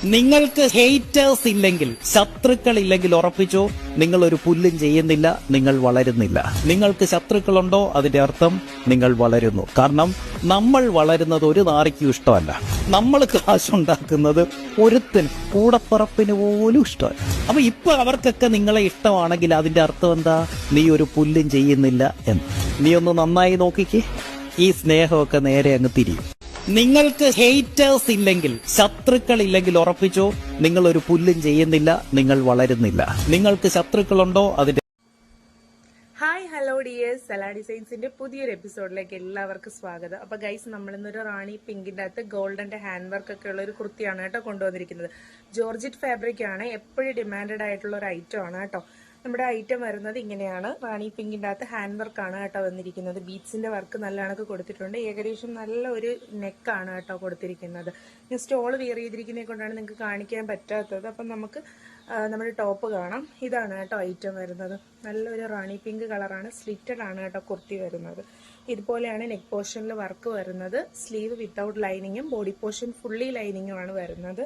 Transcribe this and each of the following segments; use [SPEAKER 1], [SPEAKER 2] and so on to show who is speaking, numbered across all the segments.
[SPEAKER 1] നിങ്ങൾക്ക് ഹേറ്റേഴ്സ് ഇല്ലെങ്കിൽ, ശത്രുക്കൾ ഇല്ലെങ്കിൽ ഉറപ്പിച്ചോ, നിങ്ങൾ ഒരു പുല്ലും ചെയ്യുന്നില്ല, നിങ്ങൾ വളരുന്നില്ല. നിങ്ങൾക്ക് ശത്രുക്കളുണ്ടോ, അതിന്റെ അർത്ഥം നിങ്ങൾ വളരുന്നു. കാരണം നമ്മൾ വളരുന്നത് ഒരു നാറിക്കും ഇഷ്ടമല്ല. നമ്മൾ കാശുണ്ടാക്കുന്നത് ഒരുത്തിന് കൂടപ്പറപ്പിന് പോലും ഇഷ്ടമല്ല. അപ്പൊ ഇപ്പൊ അവർക്കൊക്കെ നിങ്ങളെ ഇഷ്ടമാണെങ്കിൽ അതിന്റെ അർത്ഥം എന്താ? നീ ഒരു പുല്ലും ചെയ്യുന്നില്ല എന്ന്. നീ ഒന്ന് നന്നായി നോക്കിക്കേ, ഈ സ്നേഹമൊക്കെ നേരെ അങ്ങ് തിരിയും. നിങ്ങൾക്ക് ഹേറ്റേഴ്സ് ഇല്ലെങ്കിൽ, ശത്രുക്കൾ ഇല്ലെങ്കിൽ ഉറപ്പിച്ചോ, നിങ്ങൾ ഒരു പുല്ലും ചെയ്യുന്നില്ല, നിങ്ങൾ വളരുന്നില്ല. നിങ്ങൾക്ക് ശത്രുക്കളുണ്ടോ, അതിന്റെ
[SPEAKER 2] ഹായ് ഹലോ ഡിയേഴ്സ്, സലാ ഡിസൈൻസിന്റെ പുതിയൊരു എപ്പിസോഡിലേക്ക് എല്ലാവർക്കും സ്വാഗതം. അപ്പൊ ഗൈസ്, നമ്മളിന്നൊരു റാണി പിങ്കിന്റെ അകത്ത് ഗോൾഡന്റെ ഹാൻഡ് വർക്ക് ഒക്കെ ഉള്ള ഒരു കുർത്തിയാണ് കേട്ടോ കൊണ്ടുവന്നിരിക്കുന്നത്. ജോർജറ്റ് ഫാബ്രിക് ആണ്, എപ്പോഴും ഡിമാൻഡഡ് ആയിട്ടുള്ള ഒരു ഐറ്റം ആണ് കേട്ടോ. നമ്മുടെ ഐറ്റം വരുന്നത് ഇങ്ങനെയാണ്. റാണി പിങ്കിന്റെ അകത്ത് ഹാൻഡ് വർക്ക് ആണ് കേട്ടോ വന്നിരിക്കുന്നത്. ബീഡ്സിന്റെ വർക്ക് നല്ല കണക്ക് കൊടുത്തിട്ടുണ്ട്. ഏകദേശം നല്ല ഒരു നെക്കാണ് കേട്ടോ കൊടുത്തിരിക്കുന്നത്. ഞാൻ സ്റ്റോൾ വിയർ ചെയ്തിരിക്കുന്നത് കൊണ്ടാണ് നിങ്ങൾക്ക് കാണിക്കാൻ പറ്റാത്തത്. അപ്പം നമുക്ക് നമ്മുടെ ടോപ്പ് കാണാം. ഇതാണ് കേട്ടോ ഐറ്റം വരുന്നത്. നല്ലൊരു റാണി പിങ്ക് കളറാണ്, സ്ലിറ്റഡ് ആണ് കേട്ടോ കുർത്തി വരുന്നത്. ഇതുപോലെയാണ് നെക്ക് പോർഷനിൽ വർക്ക് വരുന്നത്. സ്ലീവ് വിത്തൗട്ട് ലൈനിങ്ങും ബോഡി പോർഷൻ ഫുള്ളി ലൈനിങ്ങും ആണ് വരുന്നത്.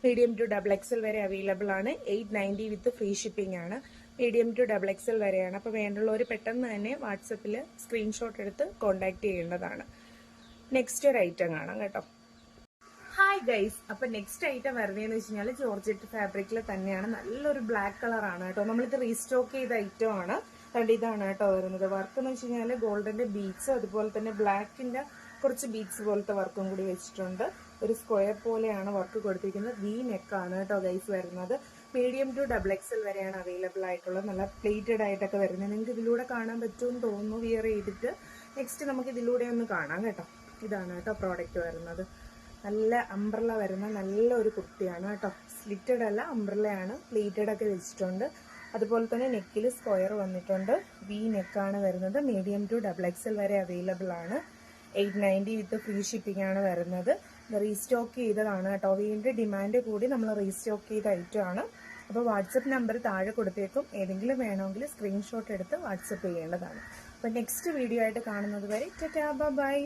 [SPEAKER 2] മീഡിയം ടു ഡബിൾ എക്സൽ വരെ അവൈലബിൾ ആണ്. 890 വിത്ത് ഫ്രീ ഷിപ്പിംഗ് ആണ്. മീഡിയം ടു ഡബിൾ എക്സൽ വരെയാണ്. അപ്പോൾ വേണ്ടുള്ളവർ പെട്ടെന്ന് തന്നെ വാട്സപ്പിൽ സ്ക്രീൻഷോട്ട് എടുത്ത് കോൺടാക്ട് ചെയ്യേണ്ടതാണ്. നെക്സ്റ്റ് ഒരു ഐറ്റം കാണാം കേട്ടോ. ഹായ് ഗൈസ്, അപ്പൊ നെക്സ്റ്റ് ഐറ്റം വരുന്നതെന്ന് വെച്ച് കഴിഞ്ഞാൽ ജോർജറ്റ് ഫാബ്രിക്കിൽ തന്നെയാണ്. നല്ലൊരു ബ്ലാക്ക് കളറാണ് കേട്ടോ. നമ്മളിത് റീസ്റ്റോക്ക് ചെയ്ത ഐറ്റം ആണ്. കണ്ട് ഇതാണ് കേട്ടോ വരുന്നത്. വർക്ക് എന്ന് വെച്ച് കഴിഞ്ഞാൽ ഗോൾഡന്റെ ബീഡ്സ്, അതുപോലെ തന്നെ ബ്ലാക്കിന്റെ കുറച്ച് ബീഡ്സ് പോലത്തെ വർക്കും കൂടി വെച്ചിട്ടുണ്ട്. ഒരു സ്ക്വയർ പോലെയാണ് വർക്ക് കൊടുത്തിരിക്കുന്നത്. വി നെക്കാണ് കേട്ടോ ഗൈസ് വരുന്നത്. മീഡിയം ടു ഡബിൾ എക്സൽ വരെയാണ് അവൈലബിൾ ആയിട്ടുള്ളത്. നല്ല പ്ലേറ്റഡ് ആയിട്ടൊക്കെ വരുന്നത്. നിങ്ങൾക്ക് ഇതിലൂടെ കാണാൻ പറ്റുമെന്ന് തോന്നുന്നു വിയർ ചെയ്തിട്ട്. നെക്സ്റ്റ് നമുക്ക് ഇതിലൂടെ ഒന്ന് കാണാം കേട്ടോ. ഇതാണ് കേട്ടോ പ്രോഡക്റ്റ് വരുന്നത്. നല്ല അംബ്രല വരുന്ന നല്ലൊരു കുർത്തിയാണ് കേട്ടോ. സ്ലിറ്റഡ് അല്ല, അംബ്രലയാണ്. പ്ലേറ്റഡ് ഒക്കെ വെച്ചിട്ടുണ്ട്. അതുപോലെ തന്നെ നെക്കിൽ സ്ക്വയർ വന്നിട്ടുണ്ട്. വി നെക്കാണ് വരുന്നത്. മീഡിയം ടു ഡബിൾ എക്സൽ വരെ അവൈലബിൾ ആണ്. 890 വിത്ത് ഫ്രീ ഷിപ്പിംഗ് ആണ് വരുന്നത്. റീസ്റ്റോക്ക് ചെയ്തതാണ് കേട്ടോ. വീണ്ടും ഡിമാൻഡ് കൂടി നമ്മൾ റീസ്റ്റോക്ക് ചെയ്ത ഐറ്റം ആണ്. അപ്പോൾ വാട്സപ്പ് നമ്പർ താഴെ കൊടുത്തേക്കും. ഏതെങ്കിലും വേണമെങ്കിൽ സ്ക്രീൻഷോട്ട് എടുത്ത് വാട്സപ്പ് ചെയ്യേണ്ടതാണ്. അപ്പോൾ നെക്സ്റ്റ് വീഡിയോ ആയിട്ട് കാണുന്നത് വരെ ടാറ്റാ ബൈ.